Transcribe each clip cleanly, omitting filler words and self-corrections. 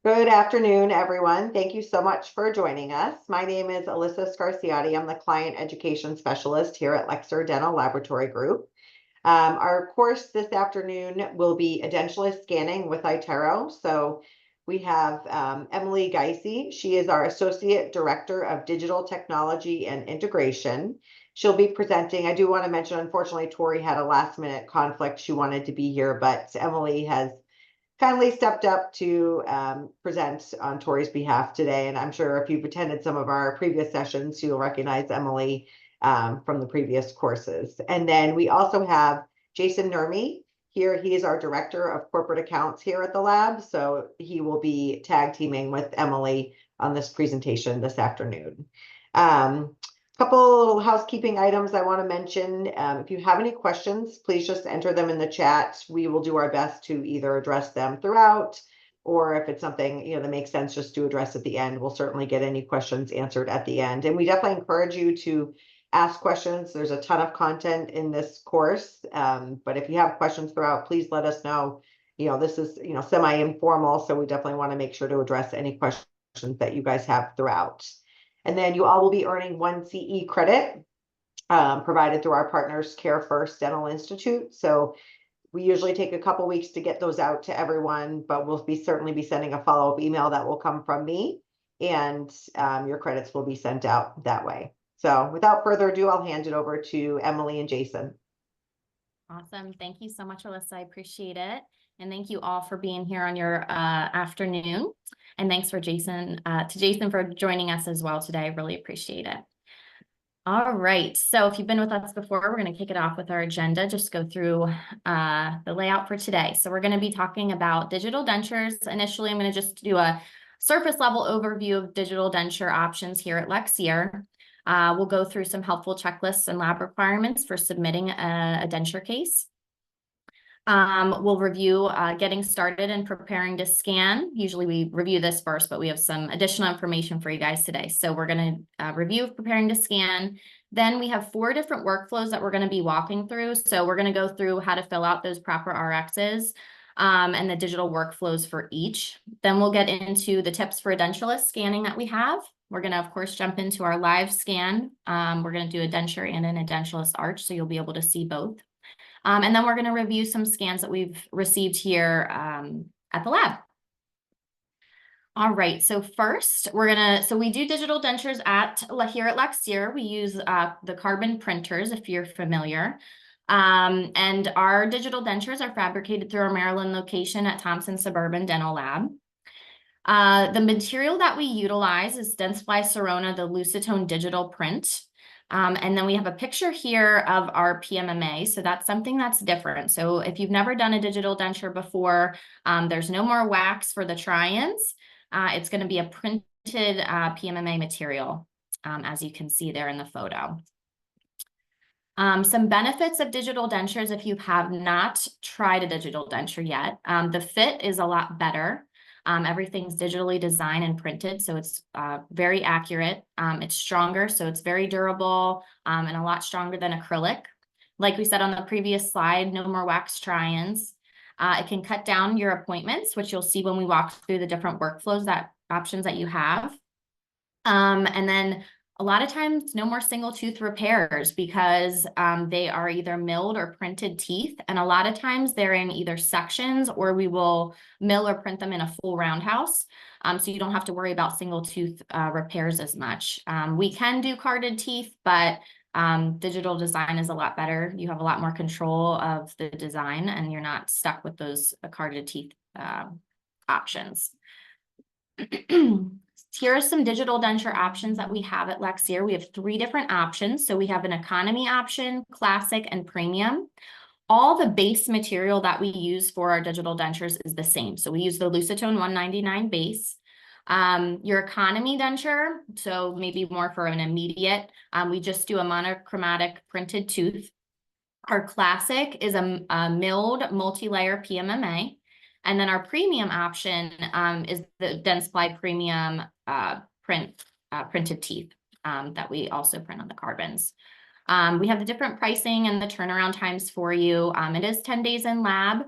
Good afternoon, everyone. Thank you so much for joining us. My name is Alyssa Scarciotti. I'm the Client Education Specialist here at Lexer Dental Laboratory Group. Our course this afternoon will be Edentulous Scanning with iTero. So we have Emily Geisey. She is our Associate Director of Digital Technology and Integration. She'll be presenting. I do want to mention, unfortunately, Tori had a last-minute conflict. She wanted to be here, but Emily has kindly stepped up to present on Tori's behalf today. And I'm sure if you've attended some of our previous sessions, you'll recognize Emily from the previous courses. And then we also have Jason Nurmi here. He is our Director of Corporate Accounts here at the lab. So he will be tag teaming with Emily on this presentation this afternoon. Couple little housekeeping items I want to mention. If you have any questions, please just enter them in the chat. We will do our best to either address them throughout, or if it's something that makes sense just to address at the end, we'll certainly get any questions answered at the end. And we definitely encourage you to ask questions. There's a ton of content in this course, but if you have questions throughout, please let us know. This is semi-informal, so we definitely want to make sure to address any questions that you guys have throughout. And then you all will be earning 1 CE credit provided through our partners Care First Dental Institute. So we usually take a couple weeks to get those out to everyone, but we'll certainly be sending a follow-up email that will come from me, and your credits will be sent out that way. So without further ado, I'll hand it over to Emily and Jason. Awesome. Thank you so much, Alyssa. I appreciate it. And thank you all for being here on your afternoon. And thanks for Jason for joining us as well today. I really appreciate it. All right. So if you've been with us before, we're going to kick it off with our agenda. Just go through the layout for today. So we're going to be talking about digital dentures. Initially, I'm going to just do a surface level overview of digital denture options here at Lexer. We'll go through some helpful checklists and lab requirements for submitting a denture case. We'll review getting started and preparing to scan. Usually we review this first, but we have some additional information for you guys today. So we're going to review preparing to scan. Then we have 4 different workflows that we're going to be walking through. So we're going to go through how to fill out those proper RXs and the digital workflows for each. Then we'll get into the tips for edentulous scanning that we have. We're going to, of course, jump into our live scan. We're going to do a denture and an edentulous arch, so you'll be able to see both. And then we're going to review some scans that we've received here at the lab. All right, so first we do digital dentures here at Lexer. We use the carbon printers, if you're familiar. And our digital dentures are fabricated through our Maryland location at Thompson Suburban Dental Lab. The material that we utilize is Dentsply Sirona, the Lucitone digital print. And then we have a picture here of our PMMA. So that's something that's different. So if you've never done a digital denture before, there's no more wax for the try-ins. It's going to be a printed PMMA material, as you can see there in the photo. Some benefits of digital dentures if you have not tried a digital denture yet. The fit is a lot better. Everything's digitally designed and printed, so it's very accurate. It's stronger, so it's very durable and a lot stronger than acrylic. Like we said on the previous slide, no more wax try-ins. It can cut down your appointments, which you'll see when we walk through the different workflows, options that you have. And then a lot of times, no more single tooth repairs because they are either milled or printed teeth. And a lot of times they're in either sections, or we will mill or print them in a full roundhouse. So you don't have to worry about single tooth repairs as much. We can do carded teeth, but digital design is a lot better. You have a lot more control of the design and you're not stuck with those carded teeth options. Here are some digital denture options that we have at Lexer. We have 3 different options. So we have an economy option, classic, and premium. All the base material that we use for our digital dentures is the same. So we use the Lucitone 199 base. Your economy denture, so maybe more for an immediate, we just do a monochromatic printed tooth. Our classic is a milled multi-layer PMMA. And then our premium option is the Dentsply Premium printed teeth that we also print on the carbons. We have the different pricing and the turnaround times for you. It is 10 days in lab.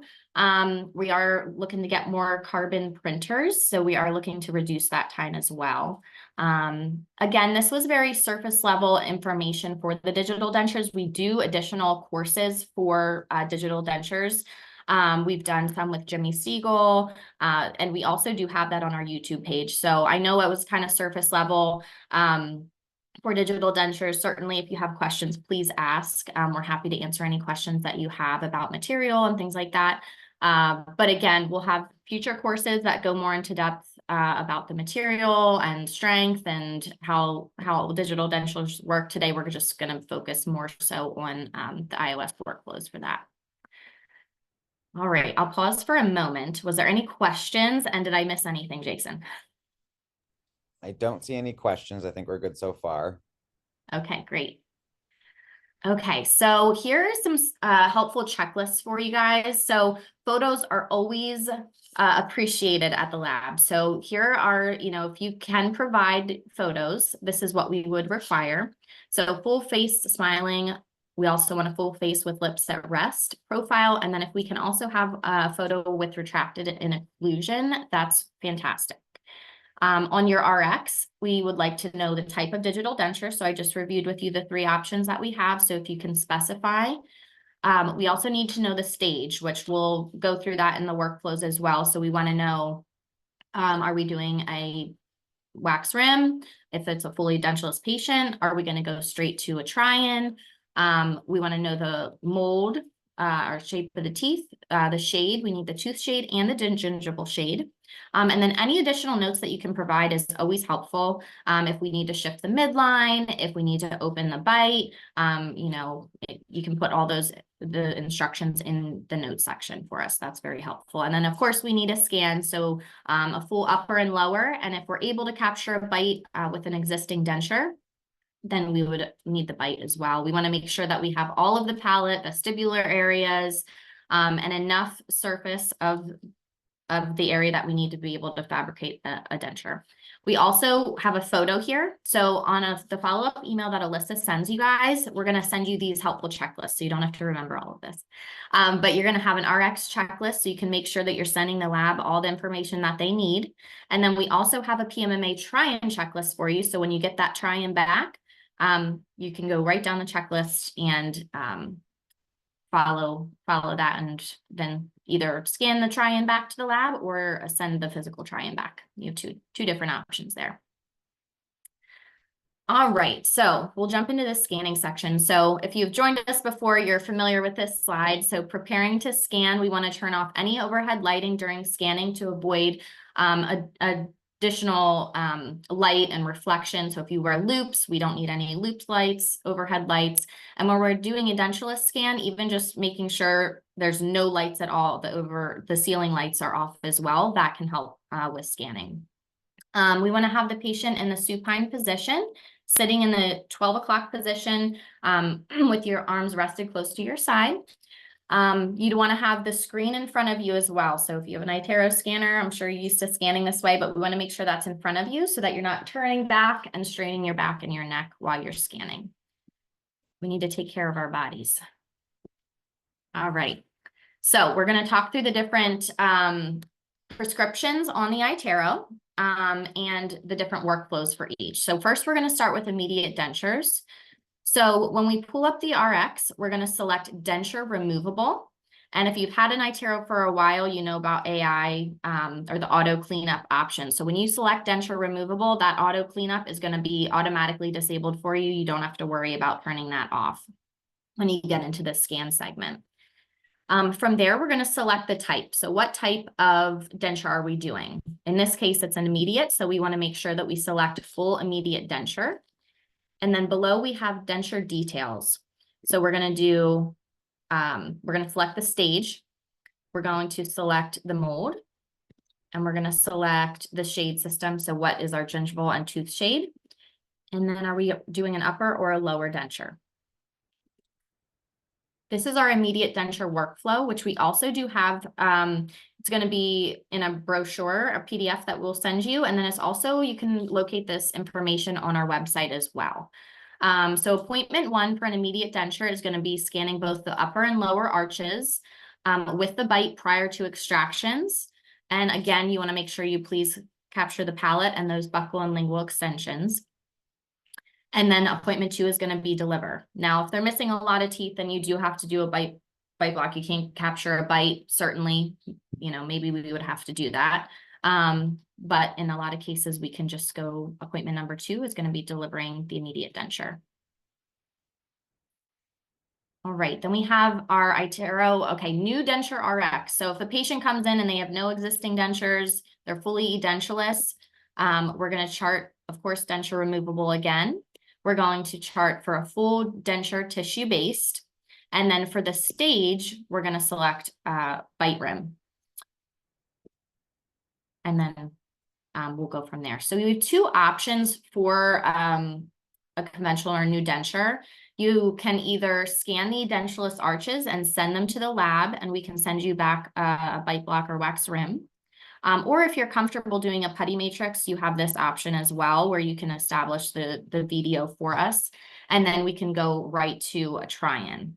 We are looking to get more carbon printers, so we are looking to reduce that time as well. Again, this was very surface level information for the digital dentures. We do additional courses for digital dentures. We've done some with Jimmy Siegel, and we also do have that on our YouTube page. So I know it was kind of surface level for digital dentures. Certainly, if you have questions, please ask. We're happy to answer any questions that you have about material and things like that. But again, we'll have future courses that go more into depth about the material and strength and how digital dentures work. Today, we're just going to focus more so on the iOS workflows for that. All right, I'll pause for a moment. Was there any questions, and did I miss anything, Jason? I don't see any questions. I think we're good so far. Okay, great. Okay, so here are some helpful checklists for you guys. So photos are always appreciated at the lab. So here are, if you can provide photos, this is what we would require. So full face smiling. We also want a full face with lips at rest profile. And then if we can also have a photo with retracted in occlusion, that's fantastic. On your RX, we would like to know the type of digital denture. So I just reviewed with you the 3 options that we have. So if you can specify. We also need to know the stage, which we'll go through that in the workflows as well. So we want to know, are we doing a wax rim? If it's a fully edentulous patient, are we going to go straight to a try-in? We want to know the mold, or shape of the teeth, the shade. We need the tooth shade and the gingival shade. And then any additional notes that you can provide is always helpful. If we need to shift the midline, if we need to open the bite, you can put all the instructions in the notes section for us. That's very helpful. And then of course we need a scan. So a full upper and lower. And if we're able to capture a bite with an existing denture, then we would need the bite as well. We want to make sure that we have all of the palate, vestibular areas, and enough surface of the area that we need to be able to fabricate a denture. We also have a photo here. So on the follow-up email that Alyssa sends you guys, we're going to send you these helpful checklists, so you don't have to remember all of this. But you're going to have an RX checklist, so you can make sure that you're sending the lab all the information that they need. And then we also have a PMMA try-in checklist for you. So when you get that try-in back, you can go right down the checklist and follow that, and then either scan the try-in back to the lab or send the physical try-in back. You have two different options there. All right, so we'll jump into the scanning section. So if you've joined us before, you're familiar with this slide. So preparing to scan, we want to turn off any overhead lighting during scanning to avoid additional light and reflection. So if you wear loops, we don't need any looped lights, overhead lights. And when we're doing a edentulous scan, even just making sure there's no lights at all, the ceiling lights are off as well. That can help with scanning. We want to have the patient in the supine position, sitting in the 12 o'clock position with your arms rested close to your side. You'd want to have the screen in front of you as well. So if you have an iTero scanner, I'm sure you're used to scanning this way, but we want to make sure that's in front of you so that you're not turning back and straining your back and your neck while you're scanning. We need to take care of our bodies. All right. So we're going to talk through the different prescriptions on the iTero and the different workflows for each. So first, we're going to start with immediate dentures. So when we pull up the RX, we're going to select denture removable. And if you've had an iTero for a while, you know about AI or the auto cleanup option. So when you select denture removable, that auto cleanup is going to be automatically disabled for you. You don't have to worry about turning that off when you get into the scan segment. From there, we're going to select the type. So what type of denture are we doing? In this case, it's an immediate. So we want to make sure that we select full immediate denture. And then below we have denture details. So we're going to select the stage. We're going to select the mold, and we're going to select the shade system. So what is our gingival and tooth shade? And then are we doing an upper or a lower denture? This is our immediate denture workflow, which we also do have. It's going to be in a brochure, a PDF that we'll send you. And then it's also, you can locate this information on our website as well. So appointment 1 for an immediate denture is going to be scanning both the upper and lower arches with the bite prior to extractions. And again, you want to make sure you please capture the palate and those buccal and lingual extensions. And then appointment 2 is going to be deliver. Now, if they're missing a lot of teeth, then you do have to do a bite block. You can't capture a bite, certainly, maybe we would have to do that. But in a lot of cases, we can just go appointment number 2 is going to be delivering the immediate denture. All right, then we have our iTero, okay, new denture RX. So if a patient comes in and they have no existing dentures, they're fully edentulous, we're going to chart, of course, denture removable again. We're going to chart for a full denture tissue based. And then for the stage, we're going to select bite rim. And then we'll go from there. So we have 2 options for a conventional or new denture. You can either scan the edentulous arches and send them to the lab, and we can send you back a bite block or wax rim. Or if you're comfortable doing a putty matrix, you have this option as well, where you can establish the VDO for us, and then we can go right to a try-in.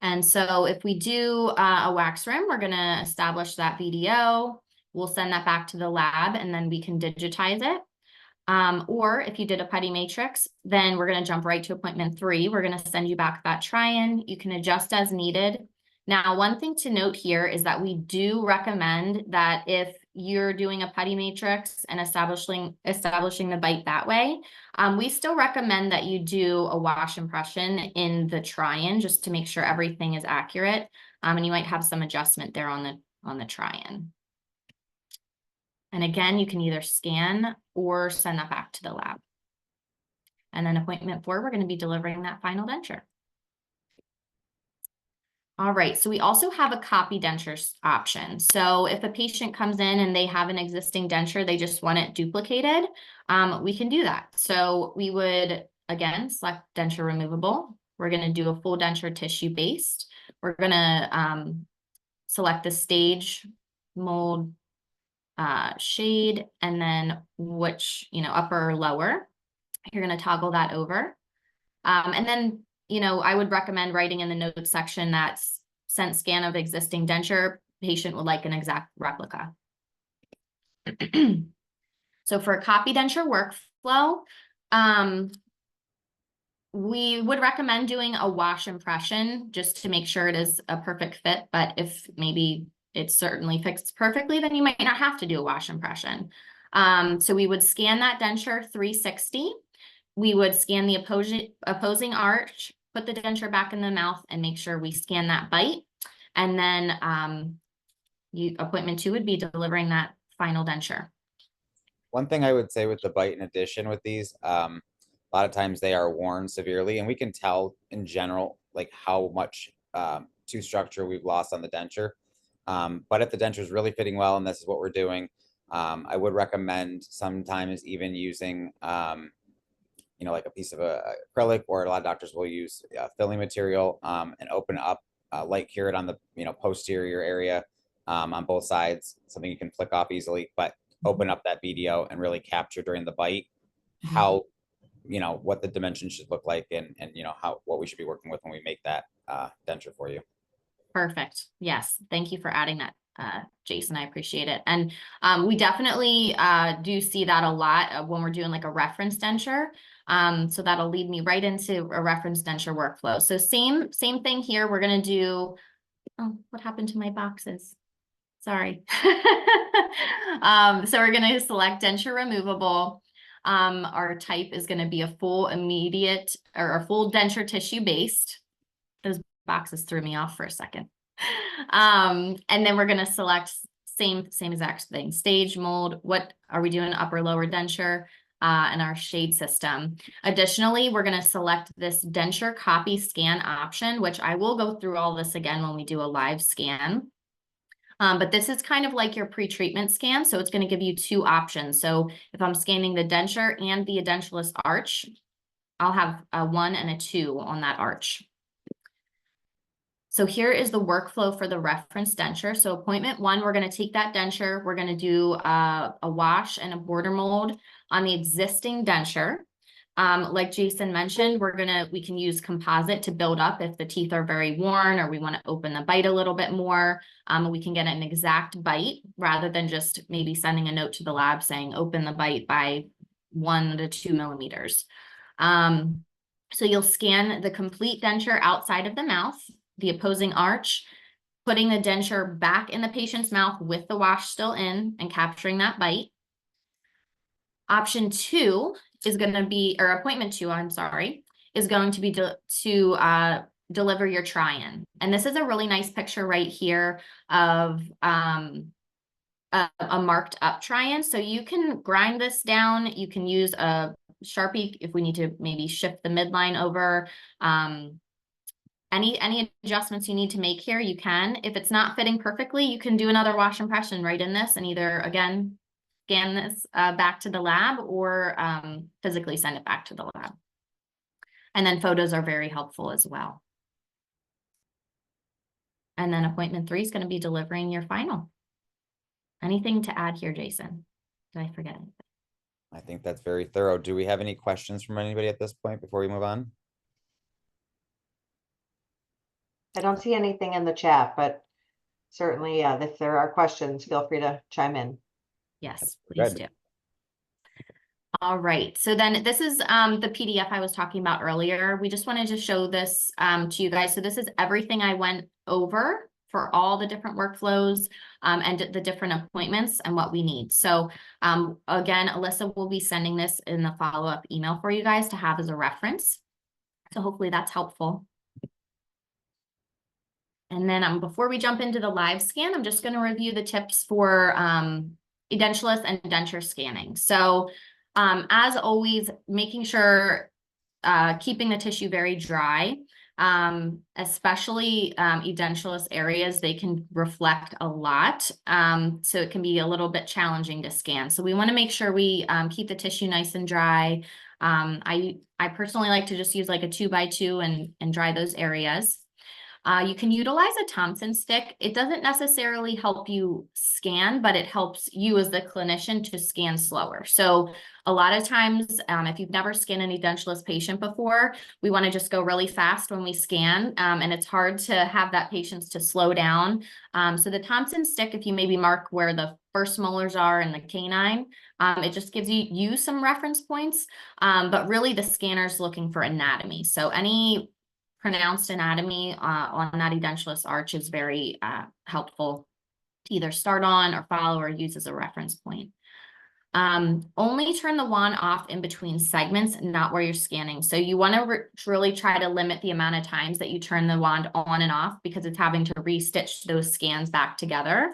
And so if we do a wax rim, we're going to establish that VDO. We'll send that back to the lab, and then we can digitize it. Or if you did a putty matrix, then we're going to jump right to appointment 3. We're going to send you back that try-in. You can adjust as needed. Now, one thing to note here is that we do recommend that if you're doing a putty matrix and establishing the bite that way, we still recommend that you do a wash impression in the try-in just to make sure everything is accurate. And you might have some adjustment there on the try-in. And again, you can either scan or send that back to the lab. And then appointment 4, we're going to be delivering that final denture. All right, so we also have a copy denture option. So if a patient comes in and they have an existing denture, they just want it duplicated, we can do that. So we would, again, select denture removable. We're going to do a full denture tissue based. We're going to select the stage, mold, shade, and then which, upper or lower. You're going to toggle that over. And then, I would recommend writing in the notes section that sent scan of existing denture, patient would like an exact replica. So for a copy denture workflow, we would recommend doing a wash impression just to make sure it is a perfect fit. But if maybe it certainly fits perfectly, then you might not have to do a wash impression. So we would scan that denture 360. We would scan the opposing arch, put the denture back in the mouth, and make sure we scan that bite. And then appointment 2 would be delivering that final denture. One thing I would say with the bite in addition with these, a lot of times they are worn severely, and we can tell in general like how much tooth structure we've lost on the denture. But if the denture is really fitting well, and this is what we're doing, I would recommend sometimes even using like a piece of acrylic, or a lot of doctors will use filling material and open up light cure it on the posterior area on both sides, something you can flick off easily, but open up that VDO and really capture during the bite how what the dimensions should look like, and what we should be working with when we make that denture for you. Perfect. Yes. Thank you for adding that, Jason. I appreciate it. And we definitely do see that a lot when we're doing like a reference denture. So that'll lead me right into a reference denture workflow. So same thing here. We're going to do, oh, what happened to my boxes? Sorry. So we're going to select denture removable. Our type is going to be a full immediate or a full denture tissue based. Those boxes threw me off for a second. And then we're going to select same exact thing, stage, mold, what are we doing, upper lower denture, and our shade system. Additionally, we're going to select this denture copy scan option, which I will go through all this again when we do a live scan. But this is kind of like your pre-treatment scan. So it's going to give you 2 options. So if I'm scanning the denture and the edentulous arch, I'll have a 1 and a 2 on that arch. So here is the workflow for the reference denture. So appointment 1, we're going to take that denture. We're going to do a wash and a border mold on the existing denture. Like Jason mentioned, we can use composite to build up if the teeth are very worn or we want to open the bite a little bit more. We can get an exact bite rather than just maybe sending a note to the lab saying open the bite by 1 to 2 millimeters. So you'll scan the complete denture outside of the mouth, the opposing arch, putting the denture back in the patient's mouth with the wash still in and capturing that bite. Option 2 is going to be, or appointment 2, I'm sorry, is going to be to deliver your try-in. And this is a really nice picture right here of a marked up try-in. So you can grind this down. You can use a Sharpie if we need to maybe shift the midline over. Any adjustments you need to make here, you can. If it's not fitting perfectly, you can do another wash impression right in this and either, again, scan this back to the lab or physically send it back to the lab. And then photos are very helpful as well. And then appointment 3 is going to be delivering your final. Anything to add here, Jason? Did I forget anything? I think that's very thorough. Do we have any questions from anybody at this point before we move on? I don't see anything in the chat, but certainly, if there are questions, feel free to chime in. Yes, please do. All right, so then this is the PDF I was talking about earlier. We just wanted to show this to you guys. So this is everything I went over for all the different workflows and the different appointments and what we need. So again, Alyssa will be sending this in the follow-up email for you guys to have as a reference. So hopefully that's helpful. And then before we jump into the live scan, I'm just going to review the tips for edentulous and denture scanning. So as always, making sure keeping the tissue very dry, especially edentulous areas, they can reflect a lot. So it can be a little bit challenging to scan. So we want to make sure we keep the tissue nice and dry. I personally like to just use like a 2x2 and dry those areas. You can utilize a Thompson stick. It doesn't necessarily help you scan, but it helps you as the clinician to scan slower. So a lot of times, if you've never scanned an edentulous patient before, we want to just go really fast when we scan, and it's hard to have that patience to slow down. So the Thompson stick, if you maybe mark where the first molars are in the canine, it just gives you some reference points, but really the scanner's looking for anatomy. So any pronounced anatomy on that edentulous arch is very helpful to either start on or follow or use as a reference point. Only turn the wand off in between segments, not where you're scanning. So you want to really try to limit the amount of times that you turn the wand on and off because it's having to restitch those scans back together,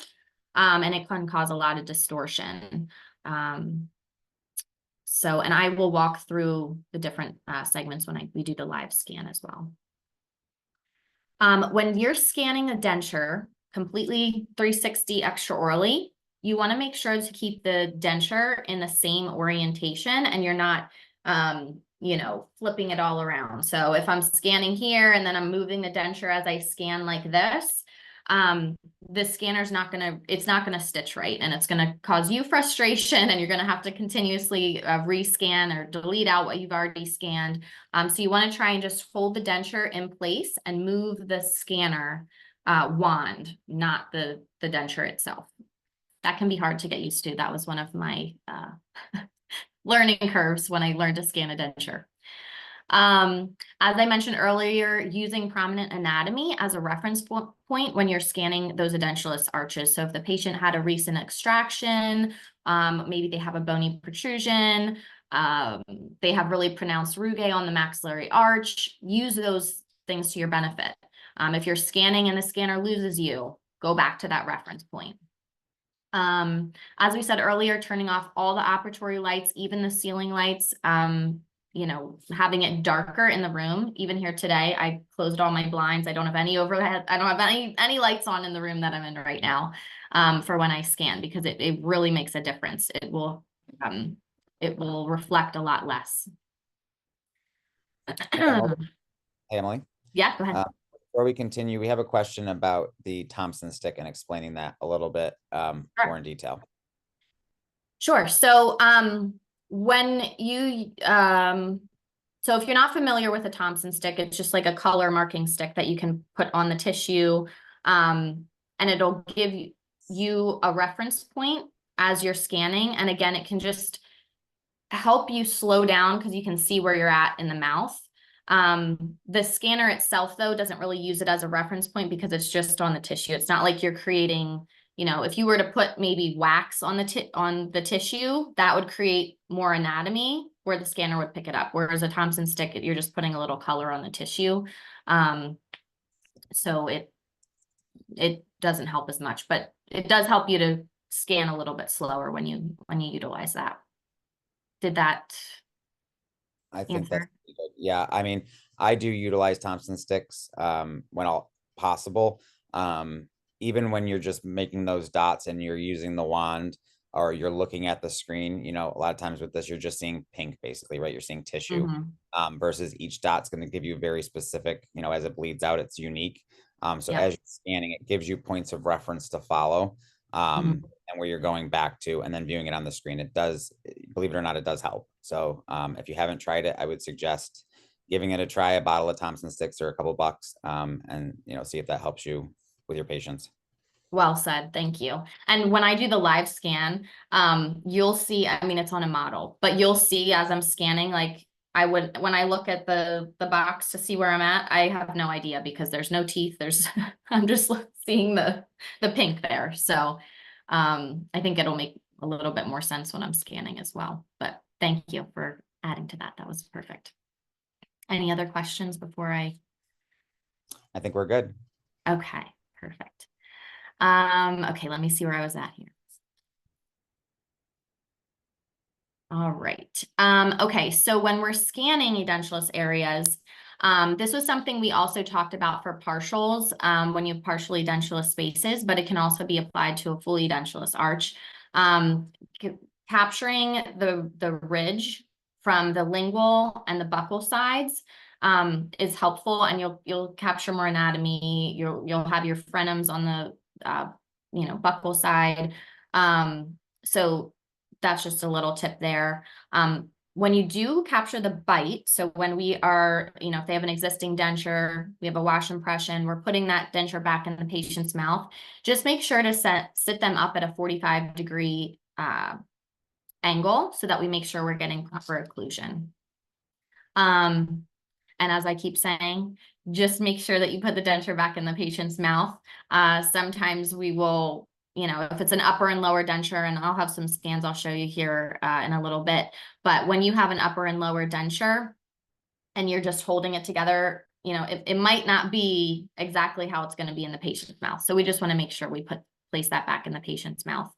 and it can cause a lot of distortion. And I will walk through the different segments when we do the live scan as well. When you're scanning a denture completely 360 extraorally, you want to make sure to keep the denture in the same orientation and you're not, flipping it all around. So if I'm scanning here and then I'm moving the denture as I scan like this, the scanner's it's not gonna stitch right, and it's gonna cause you frustration, and you're gonna have to continuously rescan or delete out what you've already scanned. So you want to try and just hold the denture in place and move the scanner wand, not the denture itself. That can be hard to get used to. That was one of my learning curves when I learned to scan a denture. As I mentioned earlier, using prominent anatomy as a reference point when you're scanning those edentulous arches. So if the patient had a recent extraction, maybe they have a bony protrusion, they have really pronounced rugae on the maxillary arch, use those things to your benefit. If you're scanning and the scanner loses you, go back to that reference point. As we said earlier, turning off all the operatory lights, even the ceiling lights, having it darker in the room. Even here today, I closed all my blinds. I don't have any overhead. I don't have any lights on in the room that I'm in right now for when I scan, because it really makes a difference. It will reflect a lot less. Hey, Emily. Yeah, go ahead. Before we continue, we have a question about the Thompson stick and explaining that a little bit more in detail. Sure. So when you So if you're not familiar with a Thompson stick, it's just like a color marking stick that you can put on the tissue. And it'll give you a reference point as you're scanning. And again, it can just help you slow down because you can see where you're at in the mouth. The scanner itself, though, doesn't really use it as a reference point because it's just on the tissue. It's not like you're creating, you know, if you were to put maybe wax on the tissue, that would create more anatomy where the scanner would pick it up. Whereas a Thompson stick, you're just putting a little color on the tissue. So it doesn't help as much, but it does help you to scan a little bit slower when you utilize that. Did that I think that's answer? pretty good. Yeah, I mean, I do utilize Thompson sticks when all possible. Even when you're just making those dots and you're using the wand or you're looking at the screen, you know, a lot of times with this, you're just seeing pink basically, right? You're seeing tissue versus each dot's going to give you very specific, you know, as it bleeds out, it's unique. So Yep. as you're scanning, it gives you points of reference to follow. And where you're going back to and then viewing it on the screen. It does, believe it or not, it does help. So if you haven't tried it, I would suggest giving it a try, a bottle of Thompson sticks or a couple bucks, and you know, see if that helps you with your patients. Well said, thank you. And when I do the live scan, you'll see, I mean, it's on a model, but you'll see as I'm scanning, like I would, when I look at the box to see where I'm at, I have no idea because there's no teeth. I'm just seeing the pink there. So I think it'll make a little bit more sense when I'm scanning as well, but thank you for adding to that. That was perfect. Any other questions before I think we're good. Okay, perfect. Okay, let me see where I was at here. All right. Okay, so when we're scanning edentulous areas, this was something we also talked about for partials when you have partially edentulous spaces, but it can also be applied to a fully edentulous arch. Capturing the ridge from the lingual and the buccal sides is helpful, and you'll capture more anatomy. You'll have your frenums on the you know, buccal side. So that's just a little tip there. When you do capture the bite, so when we are, you know, if they have an existing denture, we have a wash impression, we're putting that denture back in the patient's mouth, just make sure to sit them up at a 45-degree angle so that we make sure we're getting proper occlusion. And as I keep saying, just make sure that you put the denture back in the patient's mouth. Sometimes we will, you know, if it's an upper and lower denture, and I'll have some scans I'll show you here in a little bit, but when you have an upper and lower denture and you're just holding it together, you know, it might not be exactly how it's going to be in the patient's mouth. So we just want to make sure we place that back in the patient's mouth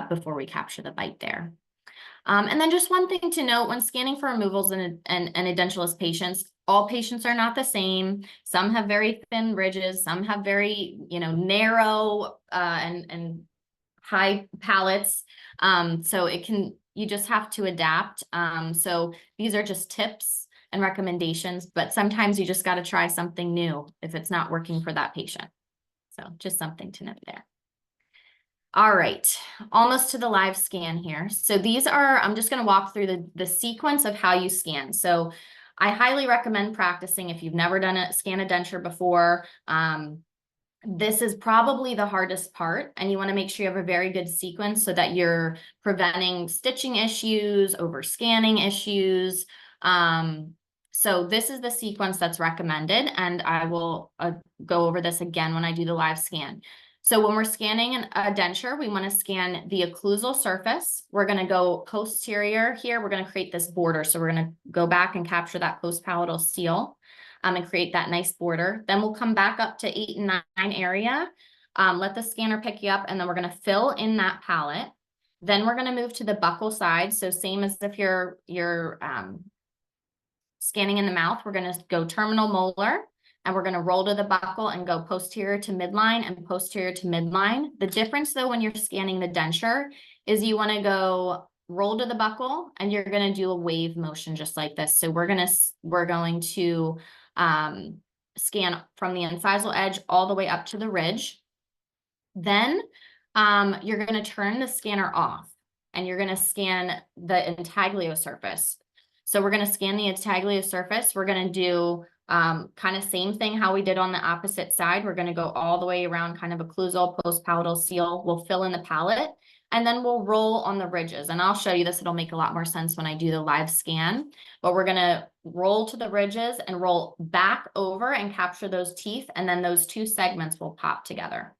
before we capture the bite there. And then just one thing to note when scanning for removals in edentulous patients, all patients are not the same. Some have very thin ridges, some have very, you know, narrow and high palates. So you just have to adapt. So these are just tips and recommendations, but sometimes you just got to try something new if it's not working for that patient. So just something to note there. All right, almost to the live scan here. So these are, I'm just going to walk through the sequence of how you scan. So I highly recommend practicing if you've never done a scan a denture before. This is probably the hardest part, and you want to make sure you have a very good sequence so that you're preventing stitching issues, over scanning issues. So this is the sequence that's recommended, and I will go over this again when I do the live scan. So when we're scanning a denture, we want to scan the occlusal surface. We're going to go posterior here. We're going to create this border. So we're going to go back and capture that postpalatal seal and create that nice border. Then we'll come back up to 8 and 9 area. Let the scanner pick you up, and then we're going to fill in that palate. Then we're going to move to the buccal side. So same as if you're scanning in the mouth, we're going to go terminal molar. And we're going to roll to the buccal and go posterior to midline and posterior to midline. The difference, though, when you're scanning the denture is you want to go roll to the buccal, and you're going to do a wave motion just like this. So we're going to scan from the incisal edge all the way up to the ridge. Then you're going to turn the scanner off, and you're going to scan the intaglio surface. So we're going to scan the intaglio surface. We're going to do kind of same thing how we did on the opposite side. We're going to go all the way around kind of occlusal, postpalatal seal. We'll fill in the palate, and then we'll roll on the ridges. And I'll show you this. It'll make a lot more sense when I do the live scan. But we're going to roll to the ridges and roll back over and capture those teeth. And then those two segments will pop together.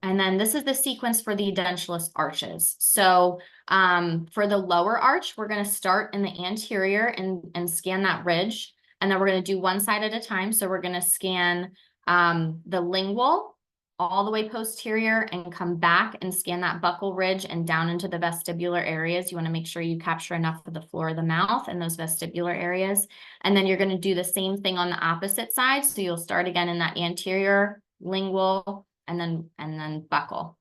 And then this is the sequence for the edentulous arches. So for the lower arch, we're going to start in the anterior and scan that ridge. And then we're going to do one side at a time. So we're going to scan the lingual all the way posterior and come back and scan that buccal ridge and down into the vestibular areas. You want to make sure you capture enough of the floor of the mouth and those vestibular areas. And then you're going to do the same thing on the opposite side. So you'll start again in that anterior, lingual, and then buccal.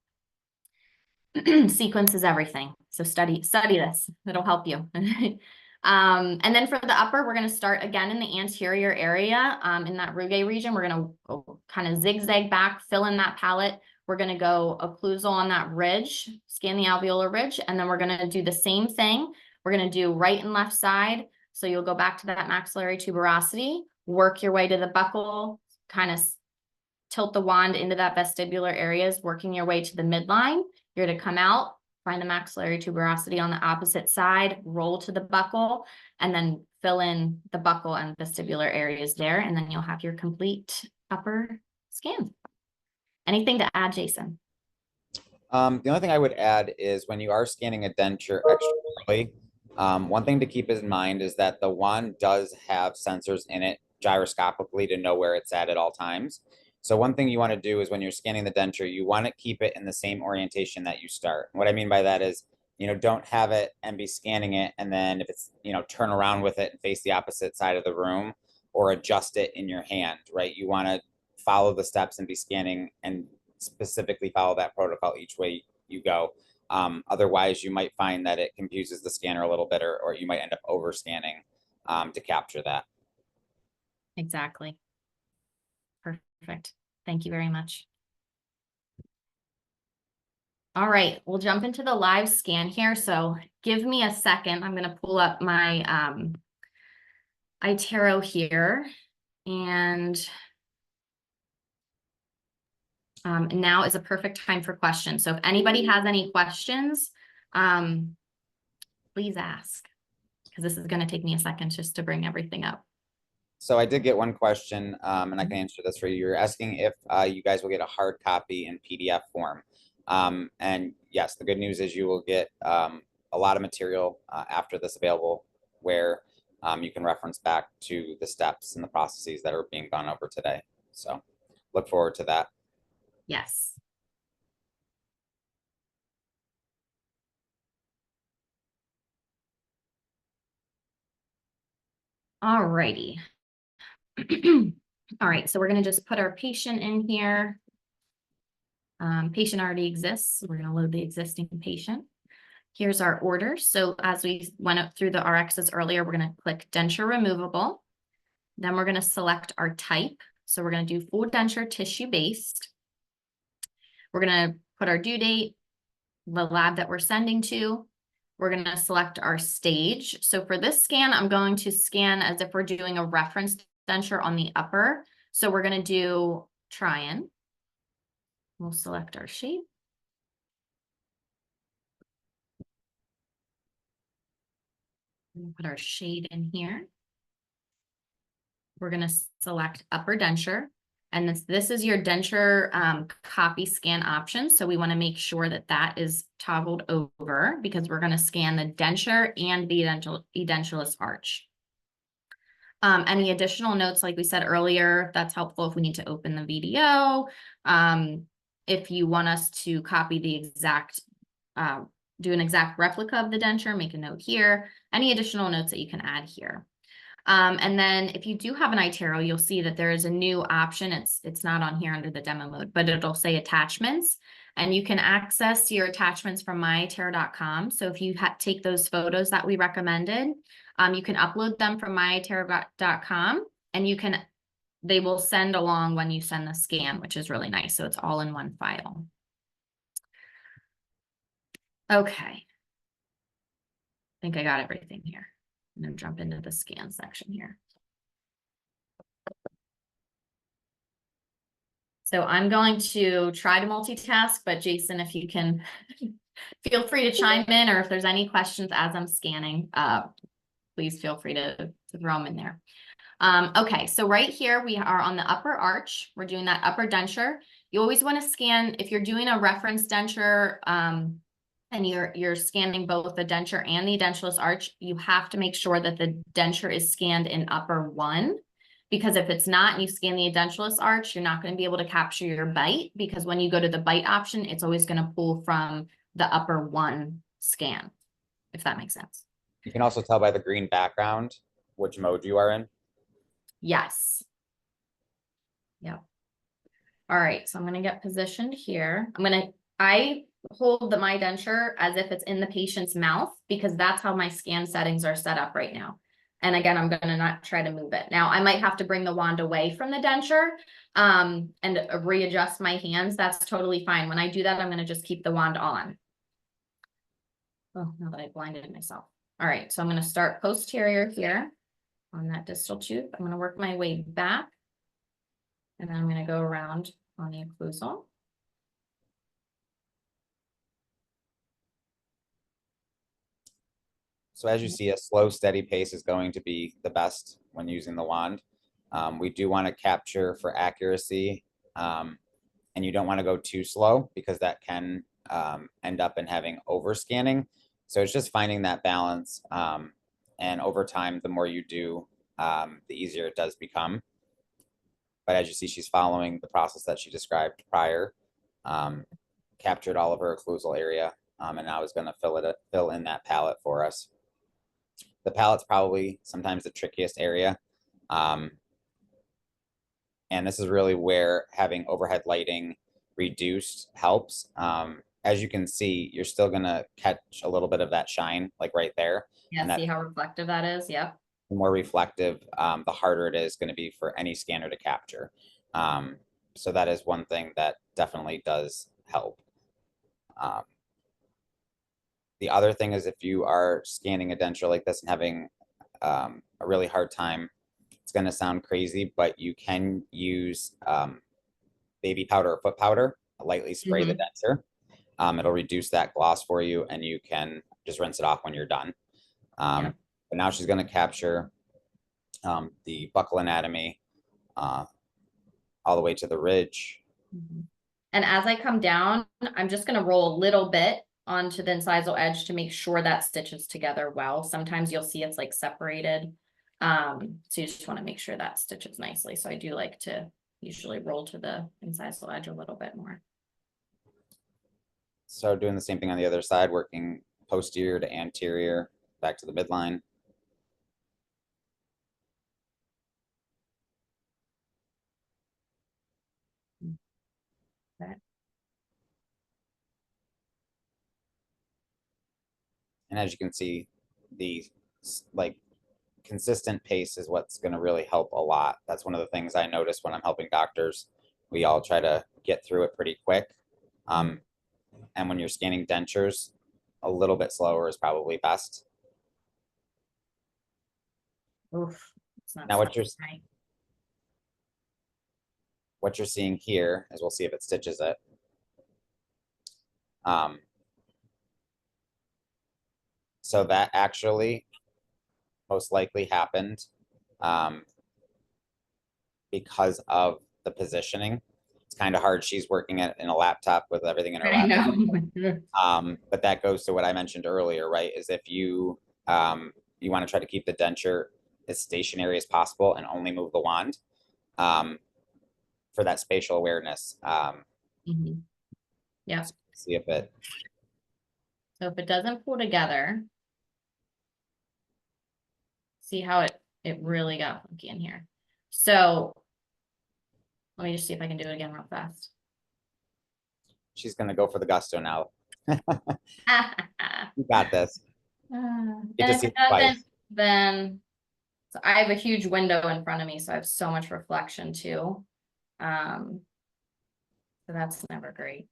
Sequence is everything. So study this. It'll help you. And then for the upper, we're going to start again in the anterior area, in that rugae region. We're going to kind of zigzag back, fill in that palate. We're going to go occlusal on that ridge, scan the alveolar ridge, and then we're going to do the same thing. We're going to do right and left side. So you'll go back to that maxillary tuberosity, work your way to the buccal, kind of tilt the wand into that vestibular areas, working your way to the midline. You're to come out, find the maxillary tuberosity on the opposite side, roll to the buccal, and then fill in the buccal and vestibular areas there, and then you'll have your complete upper scan. Anything to add, Jason? The only thing I would add is when you are scanning a denture externally, one thing to keep in mind is that the wand does have sensors in it gyroscopically to know where it's at all times. So one thing you want to do is when you're scanning the denture, you want to keep it in the same orientation that you start. What I mean by that is, don't have it and be scanning it, and then if it's, turn around with it and face the opposite side of the room, or adjust it in your hand, right? You want to follow the steps and be scanning and specifically follow that protocol each way you go. Otherwise, you might find that it confuses the scanner a little bit, or you might end up over scanning to capture that. Exactly. Perfect. Thank you very much. All right, we'll jump into the live scan here. So give me a second. I'm going to pull up my iTero here. And now is a perfect time for questions. So if anybody has any questions, please ask, because this is going to take me a second just to bring everything up. So I did get one question, and I can answer this for you. You're asking if you guys will get a hard copy in PDF form. And yes, the good news is you will get a lot of material after this available, where you can reference back to the steps and the processes that are being gone over today. So look forward to that. Yes. All righty. All right, so we're going to just put our patient in here. Patient already exists. So we're going to load the existing patient. Here's our order. So as we went up through the RXs earlier, we're going to click denture removable. Then we're going to select our type. So we're going to do full denture tissue based. We're going to put our due date, the lab that we're sending to. We're going to select our stage. So for this scan, I'm going to scan as if we're doing a reference denture on the upper. So we're going to do try-in. We'll select our shape. We'll put our shade in here. We're going to select upper denture. And this is your denture copy scan option. So we want to make sure that that is toggled over, because we're going to scan the denture and the edentulous arch. Any additional notes, like we said earlier, that's helpful if we need to open the video. If you want us to copy the exact, do an exact replica of the denture, make a note here. Any additional notes that you can add here. And then if you do have an iTero, you'll see that there is a new option. It's not on here under the demo mode, but it'll say attachments, and you can access your attachments from myitero.com. So if you take those photos that we recommended, you can upload them from myitero.com, and they will send along when you send the scan, which is really nice. So it's all in one file. Okay. think I got everything here. I'm gonna jump into the scan section here. So I'm going to try to multitask, but Jason, if you can feel free to chime in, or if there's any questions as I'm scanning, please feel free to throw them in there. Okay, so right here we are on the upper arch. We're doing that upper denture. You always want to scan, if you're doing a reference denture, and you're scanning both the denture and the edentulous arch, you have to make sure that the denture is scanned in upper 1. Because if it's not and you scan the edentulous arch, you're not going to be able to capture your bite, because when you go to the bite option, it's always going to pull from the upper 1 scan, if that makes sense. You can also tell by the green background which mode you are in. Yes. Yep. All right, so I'm going to get positioned here. I hold my denture as if it's in the patient's mouth, because that's how my scan settings are set up right now. And again, I'm going to not try to move it. Now, I might have to bring the wand away from the denture and readjust my hands. That's totally fine. When I do that, I'm going to just keep the wand on. Oh, now that I blinded myself. All right, so I'm going to start posterior here on that distal tooth. I'm going to work my way back, and then I'm going to go around on the occlusal. So as you see, a slow, steady pace is going to be the best when using the wand. We do want to capture for accuracy, and you don't want to go too slow, because that can end up in having over scanning. So it's just finding that balance. And over time, the more you do, the easier it does become. But as you see, she's following the process that she described prior, captured all of her occlusal area, and now is going to fill in that palate for us. The palate's probably sometimes the trickiest area. And this is really where having overhead lighting reduced helps. As you can see, you're still going to catch a little bit of that shine, like right there. Yeah, see how reflective that is? Yep. The more reflective, the harder it is going to be for any scanner to capture. So that is one thing that definitely does help. The other thing is, if you are scanning a denture like this and having a really hard time, it's going to sound crazy, but you can use baby powder or foot powder, lightly spray the denture. It'll reduce that gloss for you, and you can just rinse it off when you're done. But now she's going to capture the buccal anatomy all the way to the ridge. And as I come down, I'm just going to roll a little bit onto the incisal edge to make sure that stitches together well. Sometimes you'll see it's like separated. So you just want to make sure that stitches nicely. So I do like to usually roll to the incisal edge a little bit more. So doing the same thing on the other side, working posterior to anterior, back to the midline. Okay. And as you can see, the consistent pace is what's going to really help a lot. That's one of the things I notice when I'm helping doctors. We all try to get through it pretty quick. And when you're scanning dentures, a little bit slower is probably best. Oof, it's not now what you're right. What you're seeing here is, we'll see if it stitches it. So that actually most likely happened because of the positioning. It's kind of hard. She's working in a laptop with everything in her lap. But that goes to what I mentioned earlier, right? Is if you you want to try to keep the denture as stationary as possible and only move the wand for that spatial awareness. Yeah. See if it. So if it doesn't pull together, see how it really got funky in here. So let me just see if I can do it again real fast. She's going to go for the gusto now. You got this. And if it doesn't, then so I have a huge window in front of me, so I have so much reflection too. So that's never great.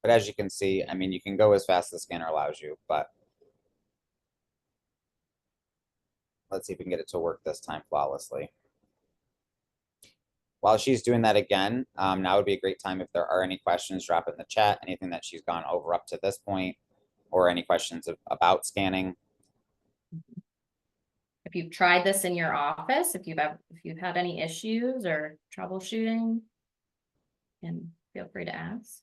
But as you can see, I mean, you can go as fast as the scanner allows you, but let's see if we can get it to work this time flawlessly. While she's doing that again, now would be a great time if there are any questions, drop it in the chat, anything that she's gone over up to this point, or any questions about scanning. If you've tried this in your office, if you've had any issues or troubleshooting, and feel free to ask.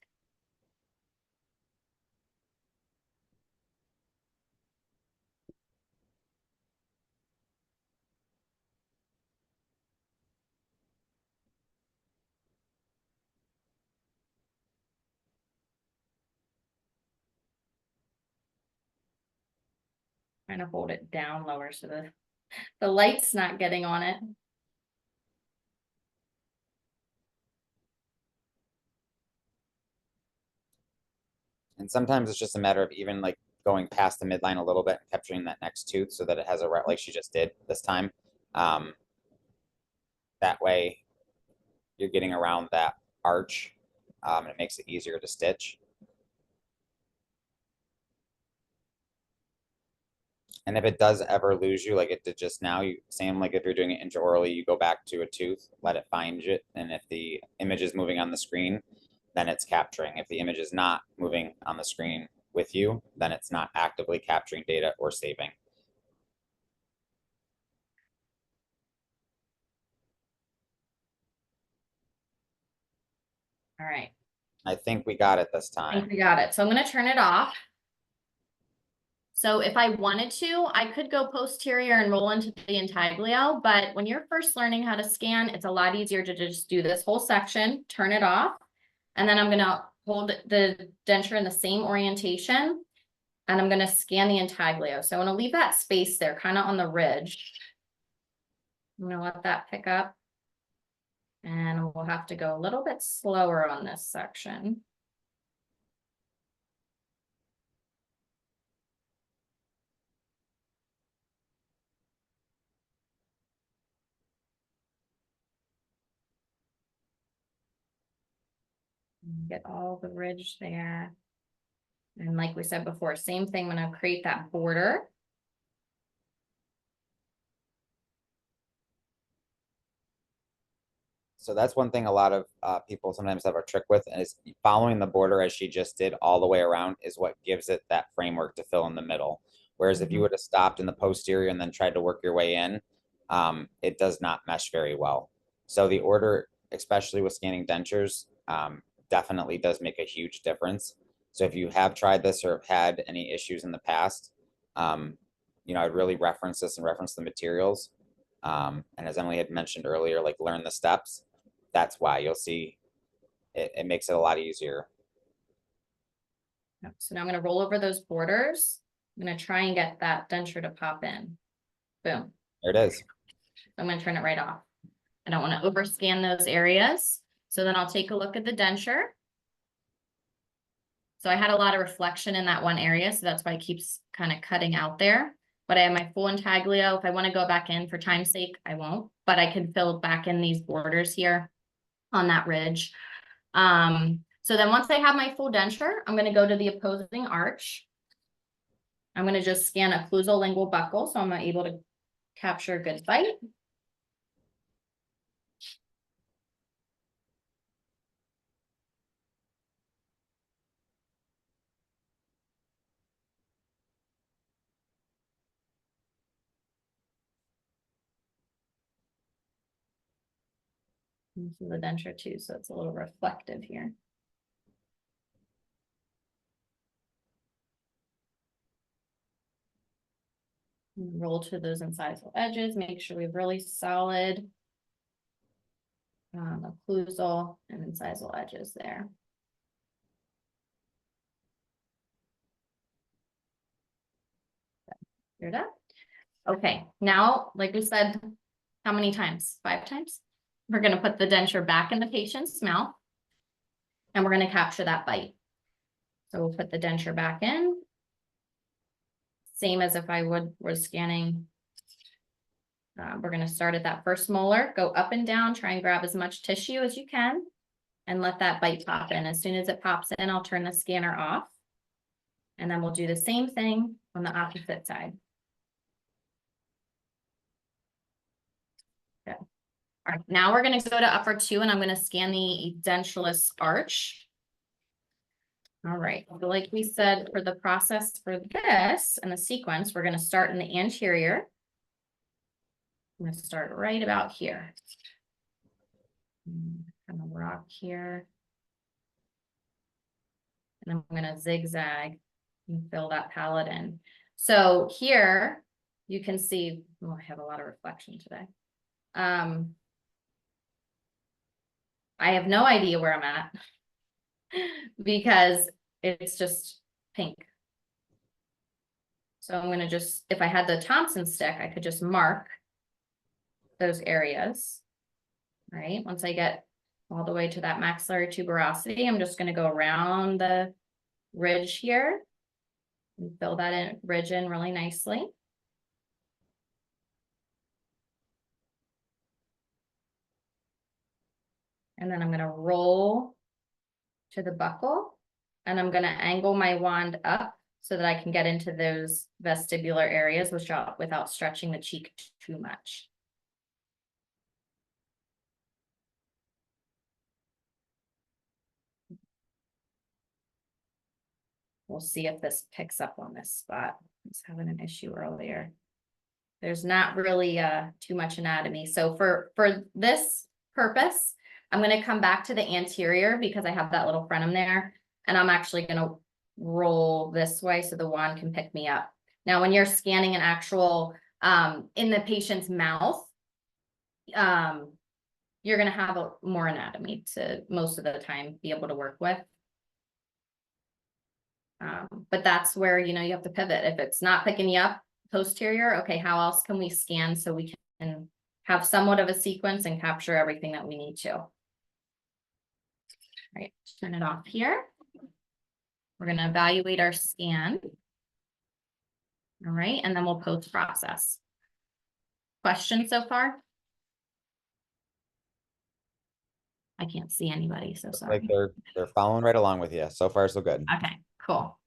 Trying to hold it down lower so the light's not getting on it. And sometimes it's just a matter of even like going past the midline a little bit and capturing that next tooth so that it has a right, like she just did this time. That way you're getting around that arch, and it makes it easier to stitch. And if it does ever lose you, like it did just now, same like if you're doing it intraorally, you go back to a tooth, let it find it. And if the image is moving on the screen, then it's capturing. If the image is not moving on the screen with you, then it's not actively capturing data or saving. All right. I think we got it this I think time. we got it. So I'm going to turn it off. So if I wanted to, I could go posterior and roll into the intaglio, but when you're first learning how to scan, it's a lot easier to just do this whole section, turn it off, and then I'm going to hold the denture in the same orientation, and I'm going to scan the intaglio. So I want to leave that space there, kind of on the ridge. I'm going to let that pick up, and we'll have to go a little bit slower on this section. Get all the ridge there. And like we said before, same thing when I create that border. So that's one thing a lot of people sometimes have a trick with, and is following the border as she just did all the way around is what gives it that framework to fill in the middle. Whereas if you would have stopped in the posterior and then tried to work your way in, it does not mesh very well. So the order, especially with scanning dentures, definitely does make a huge difference. So if you have tried this or have had any issues in the past, I'd really reference this and reference the materials. And as Emily had mentioned earlier, like learn the steps. That's why you'll see it makes it a lot easier. So now I'm going to roll over those borders. I'm going to try and get that denture to pop in. Boom. There it is. I'm going to turn it right off. I don't want to overscan those areas. So then I'll take a look at the denture. So I had a lot of reflection in that one area, so that's why it keeps kind of cutting out there. But I have my full intaglio. If I want to go back in for time's sake, I won't. But I can fill back in these borders here on that ridge. So then once I have my full denture, I'm going to go to the opposing arch. I'm going to just scan occlusal lingual buccal, so I'm able to capture a good bite. This is the denture too, so it's a little reflective here. Roll to those incisal edges, make sure we have really solid occlusal and incisal edges there. You're done. Okay, now, like we said, how many times? 5 times? We're going to put the denture back in the patient's mouth, and we're going to capture that bite. So we'll put the denture back in. Same as if I was scanning. We're going to start at that first molar, go up and down, try and grab as much tissue as you can. and let that bite pop in. As soon as it pops in, I'll turn the scanner off. And then we'll do the same thing on the opposite side. Good. All right, now we're going to go to upper 2 and I'm going to scan the edentulous arch. All right, so like we said, for the process for this and the sequence, we're going to start in the anterior. I'm going to start right about here. Kind of rock here. And I'm going to zigzag and fill that palette in. So here you can see, oh, I have a lot of reflection today. I have no idea where I'm at because it's just pink. So I'm going to just, if I had the Thompson stick, I could just mark those areas, right? Once I get all the way to that maxillary tuberosity, I'm just going to go around the ridge here and fill that ridge in really nicely. And then I'm going to roll to the buccal and I'm going to angle my wand up so that I can get into those vestibular areas without stretching the cheek too much. We'll see if this picks up on this spot. I was having an issue earlier. There's not really too much anatomy. So for this purpose, I'm going to come back to the anterior because I have that little frenum there. And I'm actually going to roll this way so the wand can pick me up. Now, when you're scanning an actual in the patient's mouth, you're going to have more anatomy to most of the time be able to work with. But that's where, you have to pivot. If it's not picking you up posterior, okay, how else can we scan so we can have somewhat of a sequence and capture everything that we need to? All right, turn it off here. We're going to evaluate our scan. All right, and then we'll post-process. Questions so far? I can't see anybody, so sorry. Like they're following right along with you. So far, so good. Okay, cool.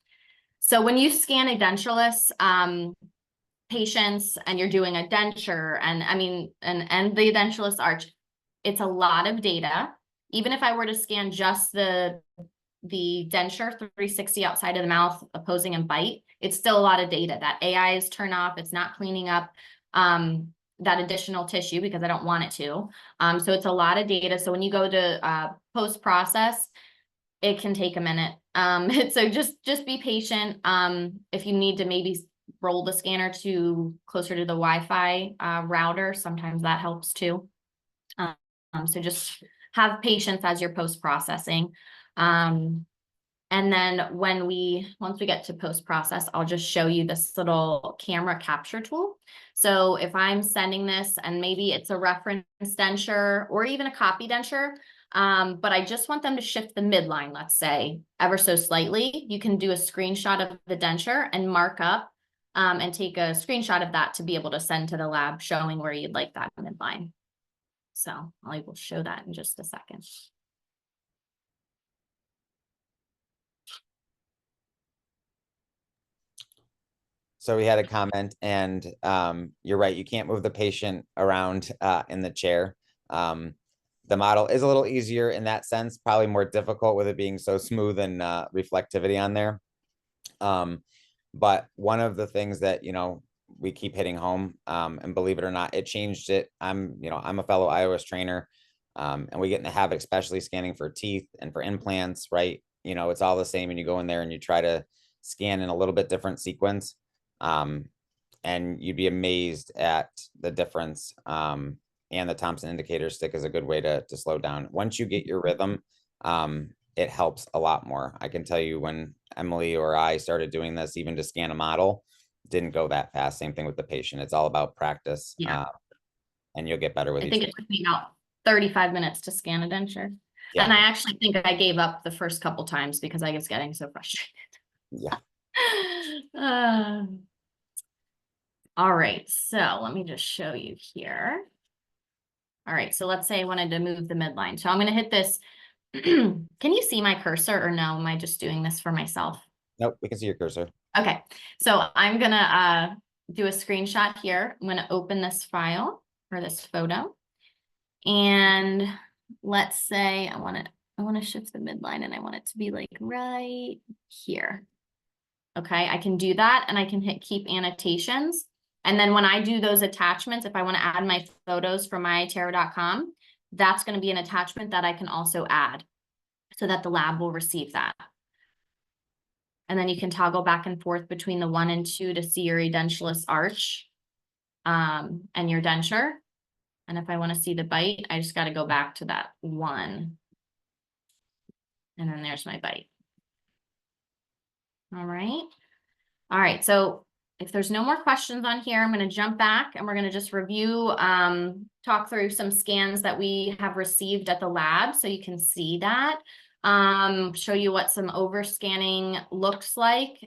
So when you scan edentulous patients and you're doing a denture and the edentulous arch, it's a lot of data. Even if I were to scan just the denture 360 outside of the mouth, opposing and bite, it's still a lot of data. That AI is turned off. It's not cleaning up that additional tissue because I don't want it to. So it's a lot of data. So when you go to post-process, it can take a minute. So just be patient. If you need to maybe roll the scanner to closer to the Wi-Fi router, sometimes that helps too. So just have patience as you're post-processing. And then once we get to post-process, I'll just show you this little camera capture tool. So if I'm sending this and maybe it's a reference denture or even a copy denture, but I just want them to shift the midline, let's say, ever so slightly, you can do a screenshot of the denture and mark up and take a screenshot of that to be able to send to the lab showing where you'd like that midline. So I will show that in just a second. So we had a comment, and you're right, you can't move the patient around in the chair. The model is a little easier in that sense, probably more difficult with it being so smooth and reflectivity on there. But one of the things that, we keep hitting home, and believe it or not, it changed it. I'm a fellow iOS trainer, and we get in the habit, especially scanning for teeth and for implants, right? It's all the same, and you go in there and you try to scan in a little bit different sequence. And you'd be amazed at the difference. And the Thompson indicator stick is a good way to slow down. Once you get your rhythm, it helps a lot more. I can tell you when Emily or I started doing this, even to scan a model, didn't go that fast. Same thing with the patient. It's all about practice. Yeah. And you'll get better with I think it took me about 35 minutes to scan a denture. Yeah. And I actually think I gave up the first couple times because I was getting so frustrated. Yeah. All right, so let me just show you here. All right, so let's say I wanted to move the midline. So I'm going to hit this Can you see my cursor or no? Am I just doing this for myself? Nope, we can see your cursor. Okay, so I'm gonna do a screenshot here. I'm gonna open this file or this photo. And let's say I want to shift the midline and I want it to be like right here. Okay, I can do that and I can hit keep annotations. And then when I do those attachments, if I want to add my photos from iTero.com, that's going to be an attachment that I can also add so that the lab will receive that. And then you can toggle back and forth between the 1 and 2 to see your edentulous arch and your denture. And if I want to see the bite, I just got to go back to that 1. And then there's my bite. All right. All right. So if there's no more questions on here, I'm going to jump back and we're going to just review, talk through some scans that we have received at the lab so you can see that. Show you what some overscanning looks like,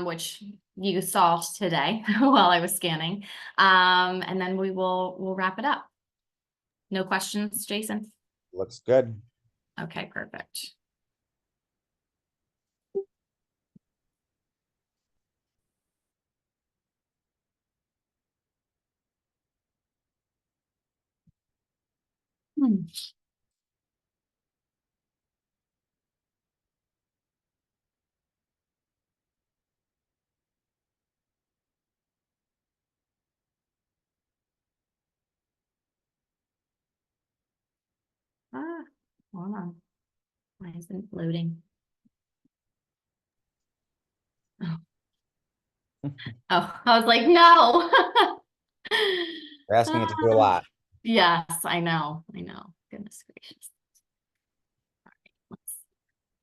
which you saw today while I was scanning. And then we'll wrap it up. No questions, Jason? Looks good. Okay, perfect. Hold on. Why isn't it loading? Oh. Oh, I was like, no. We're asking it to do a lot. Yes, I know. Goodness gracious. All right, let's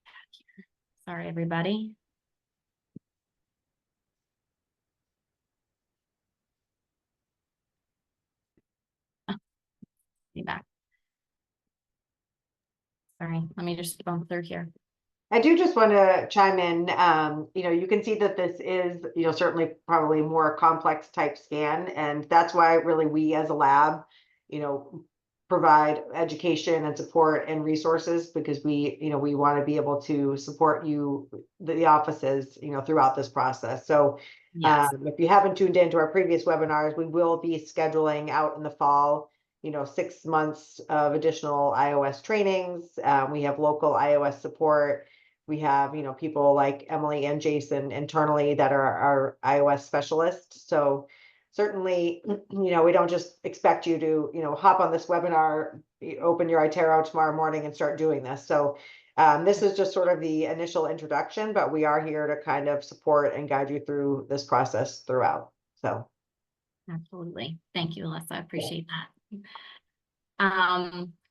back here. Sorry, everybody. Oh, be back. Sorry, let me just bump through here. I do just want to chime in. You can see that this is, certainly probably more complex type scan. And that's why really we as a lab, provide education and support and resources because we want to be able to support you, the offices, throughout this process. So Yes. if you haven't tuned into our previous webinars, we will be scheduling out in the fall 6 months of additional iOS trainings. We have local iOS support. We have, people like Emily and Jason internally that are our iOS specialists. So certainly, we don't just expect you to, hop on this webinar, open your iTero tomorrow morning and start doing this. So this is just sort of the initial introduction, but we are here to kind of support and guide you through this process throughout. So. Absolutely. Thank you, Alyssa. I appreciate that.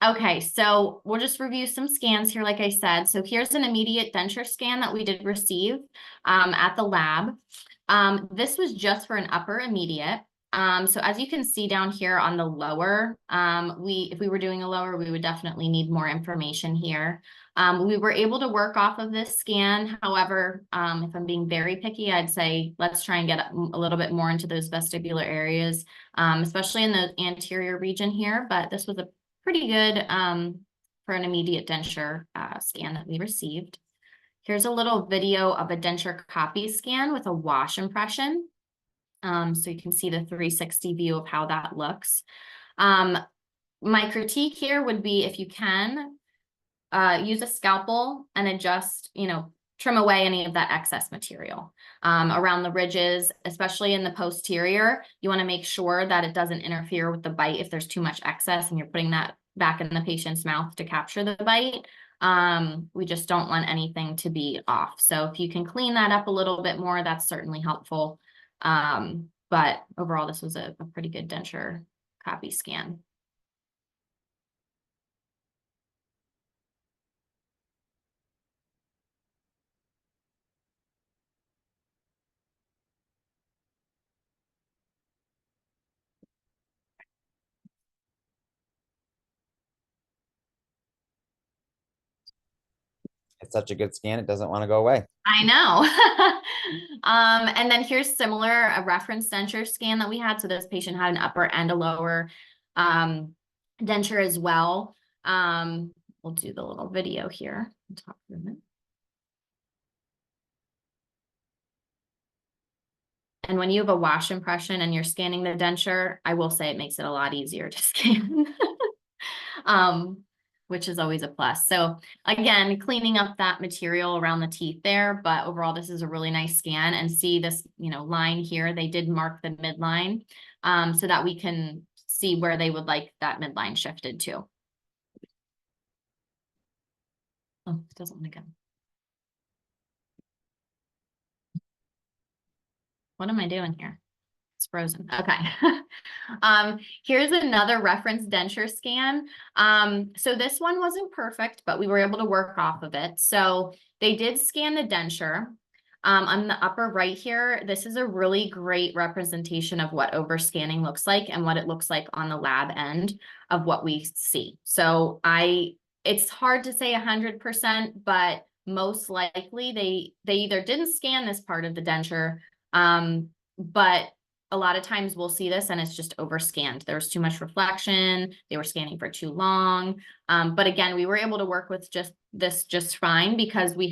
Okay, so we'll just review some scans here, like I said. So here's an immediate denture scan that we did receive at the lab. This was just for an upper immediate. So as you can see down here on the lower, if we were doing a lower, we would definitely need more information here. We were able to work off of this scan. However, if I'm being very picky, I'd say let's try and get a little bit more into those vestibular areas, especially in the anterior region here. But this was a pretty good for an immediate denture scan that we received. Here's a little video of a denture copy scan with a wash impression. So you can see the 360 view of how that looks. My critique here would be if you can, use a scalpel and adjust, trim away any of that excess material around the ridges, especially in the posterior. You want to make sure that it doesn't interfere with the bite if there's too much excess and you're putting that back in the patient's mouth to capture the bite. We just don't want anything to be off. So if you can clean that up a little bit more, that's certainly helpful. But overall, this was a pretty good denture copy scan. It's such a good scan, it doesn't want to go away. I know. And then here's similar, a reference denture scan that we had. So this patient had an upper and a lower denture as well. we'll do the little video here. Talk for a minute. And when you have a wash impression and you're scanning the denture, I will say it makes it a lot easier to scan, which is always a plus. So again, cleaning up that material around the teeth there, but overall, this is a really nice scan. And see this, line here, they did mark the midline, so that we can see where they would like that midline shifted to. Oh, it doesn't want to go. What am I doing here? It's frozen. Okay. Here's another reference denture scan. So this one wasn't perfect, but we were able to work off of it. So they did scan the denture. On the upper right here, this is a really great representation of what overscanning looks like and what it looks like on the lab end of what we see. So it's hard to say 100%, but most likely they either didn't scan this part of the denture, but a lot of times we'll see this and it's just overscanned. There was too much reflection. They were scanning for too long. But again, we were able to work with just fine because we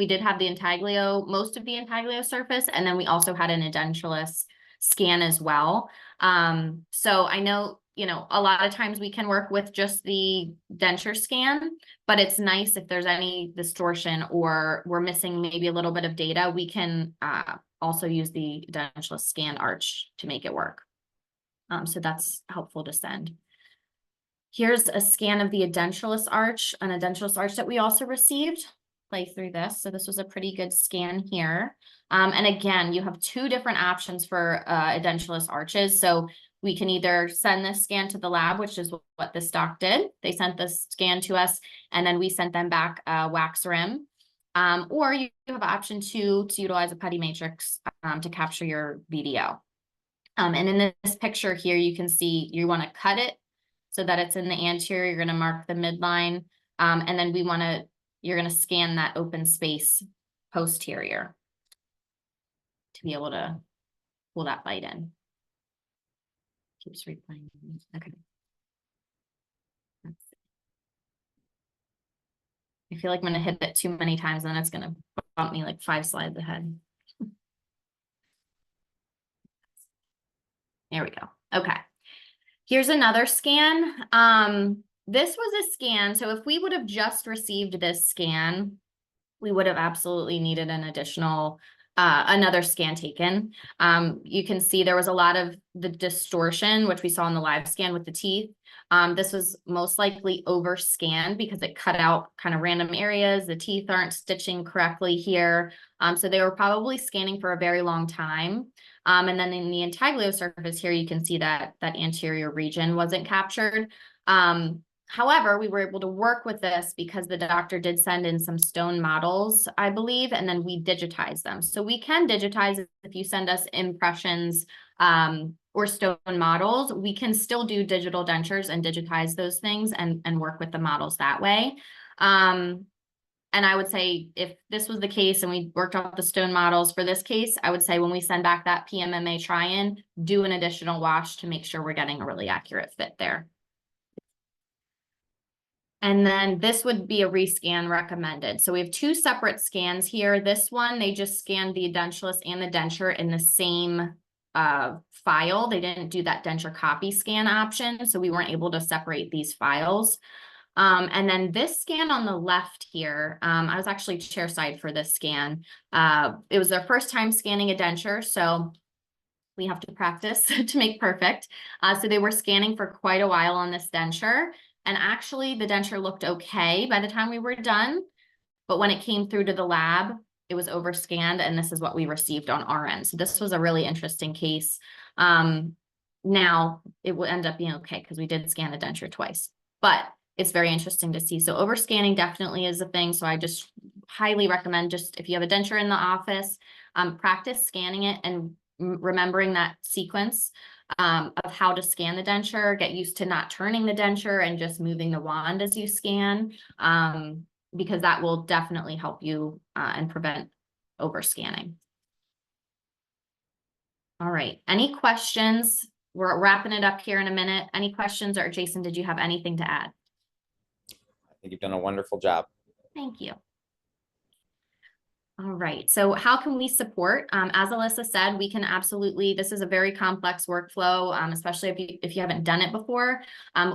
did have the intaglio, most of the intaglio surface, and then we also had an edentulous scan as well. So I know, a lot of times we can work with just the denture scan, but it's nice if there's any distortion or we're missing maybe a little bit of data, we can also use the edentulous scan arch to make it work. So that's helpful to send. Here's a scan of the edentulous arch, an edentulous arch that we also received. Play through this. So this was a pretty good scan here. And again, you have two different options for edentulous arches. So we can either send this scan to the lab, which is what this doc did. They sent this scan to us, and then we sent them back a wax rim. Or you have option two to utilize a putty matrix to capture your VDO. And in this picture here, you can see you want to cut it so that it's in the anterior. You're going to mark the midline, and then you're going to scan that open space posterior to be able to pull that bite in. Keeps replaying. Okay. I feel like I'm going to hit it too many times and it's going to bump me like 5 slides ahead. There we go. Okay. Here's another scan. This was a scan. So if we would have just received this scan, we would have absolutely needed an additional another scan taken. You can see there was a lot of the distortion, which we saw in the live scan with the teeth. This was most likely overscanned because it cut out kind of random areas. The teeth aren't stitching correctly here. So they were probably scanning for a very long time. And then in the intaglio surface here, you can see that anterior region wasn't captured. However, we were able to work with this because the doctor did send in some stone models, I believe, and then we digitized them. So we can digitize if you send us impressions or stone models. We can still do digital dentures and digitize those things and work with the models that way. And I would say if this was the case and we worked out the stone models for this case, I would say when we send back that PMMA try-in, do an additional wash to make sure we're getting a really accurate fit there. And then this would be a rescan recommended. So we have 2 separate scans here. This one, they just scanned the edentulous and the denture in the same file. They didn't do that denture copy scan option, so we weren't able to separate these files. And then this scan on the left here, I was actually chairside for this scan. It was their first time scanning a denture, so we have to practice to make perfect. So they were scanning for quite a while on this denture. And actually, the denture looked okay by the time we were done. But when it came through to the lab, it was overscanned, and this is what we received on our end. So this was a really interesting case. Now, it will end up being okay because we did scan the denture twice. But it's very interesting to see. So overscanning definitely is a thing. So I just highly recommend, just if you have a denture in the office, practice scanning it and remembering that sequence of how to scan the denture. Get used to not turning the denture and just moving the wand as you scan, because that will definitely help you and prevent overscanning. All right, any questions? We're wrapping it up here in a minute. Any questions, or Jason, did you have anything to add? think you've done a wonderful job. Thank you. All right, so how can we support? As Alyssa said, we can absolutely, this is a very complex workflow, especially if you haven't done it before.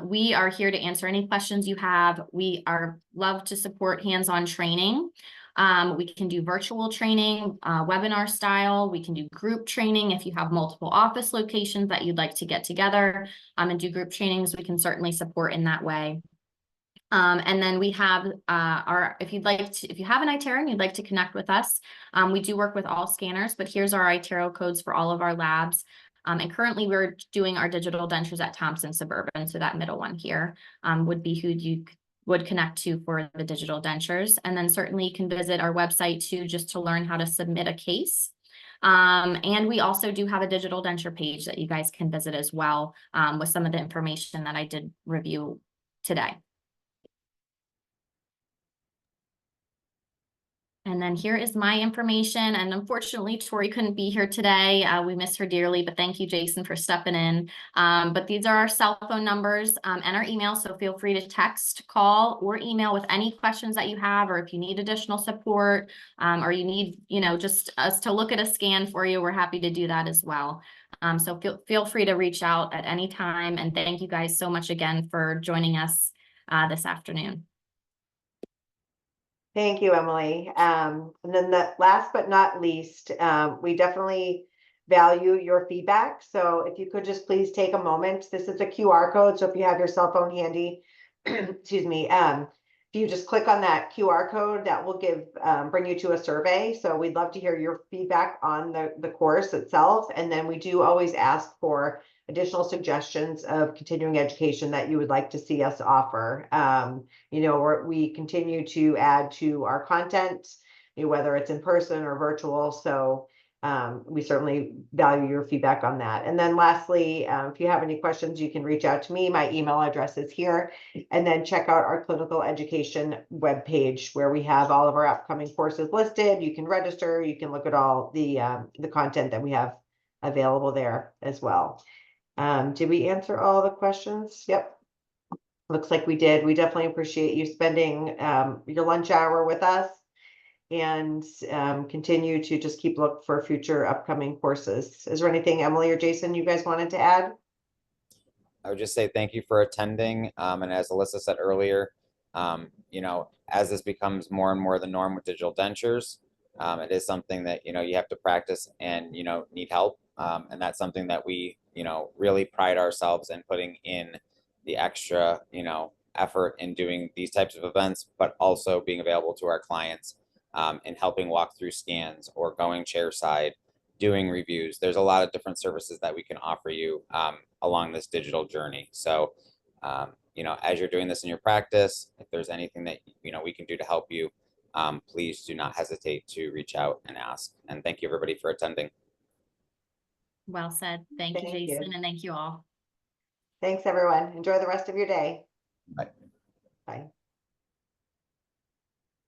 We are here to answer any questions you have. We love to support hands-on training. We can do virtual training, webinar style. We can do group training. If you have multiple office locations that you'd like to get together and do group trainings, we can certainly support in that way. And then we have if you have an iTero and you'd like to connect with us, we do work with all scanners, but here's our iTero codes for all of our labs. And currently we're doing our digital dentures at Thompson Suburban. So that middle one here would be who you would connect to for the digital dentures. And then certainly you can visit our website too, just to learn how to submit a case. And we also do have a digital denture page that you guys can visit as well with some of the information that I did review today. And then here is my information. And unfortunately, Tori couldn't be here today. We miss her dearly, but thank you, Jason, for stepping in. But these are our cell phone numbers and our email. So feel free to text, call, or email with any questions that you have, or if you need additional support, or you need, just us to look at a scan for you, we're happy to do that as well. So feel free to reach out at any time. And thank you guys so much again for joining us this afternoon. Thank you, Emily. And then last but not least, we definitely value your feedback. So if you could just please take a moment, this is a QR code. So if you have your cell phone handy, excuse me, if you just click on that QR code, that will bring you to a survey. So we'd love to hear your feedback on the course itself. And then we do always ask for additional suggestions of continuing education that you would like to see us offer. We continue to add to our content, whether it's in person or virtual. So we certainly value your feedback on that. And then lastly, if you have any questions, you can reach out to me. My email address is here. And then check out our clinical education webpage where we have all of our upcoming courses listed. You can register. You can look at all the content that we have available there as well. Did we answer all the questions? Yep. Looks like we did. We definitely appreciate you spending your lunch hour with us and continue to just keep looking for future upcoming courses. Is there anything, Emily or Jason, you guys wanted to add? I would just say thank you for attending. And as Alyssa said earlier, as this becomes more and more the norm with digital dentures, it is something that, you have to practice and, need help. And that's something that we, really pride ourselves in putting in the extra, effort in doing these types of events, but also being available to our clients and helping walk through scans or going chairside, doing reviews. There's a lot of different services that we can offer you along this digital journey. So, as you're doing this in your practice, if there's anything that, we can do to help you, please do not hesitate to reach out and ask. And thank you, everybody, for attending. Well said. Thank you, Jason, and thank you all. Thanks, everyone. Enjoy the rest of your day. Bye. Bye.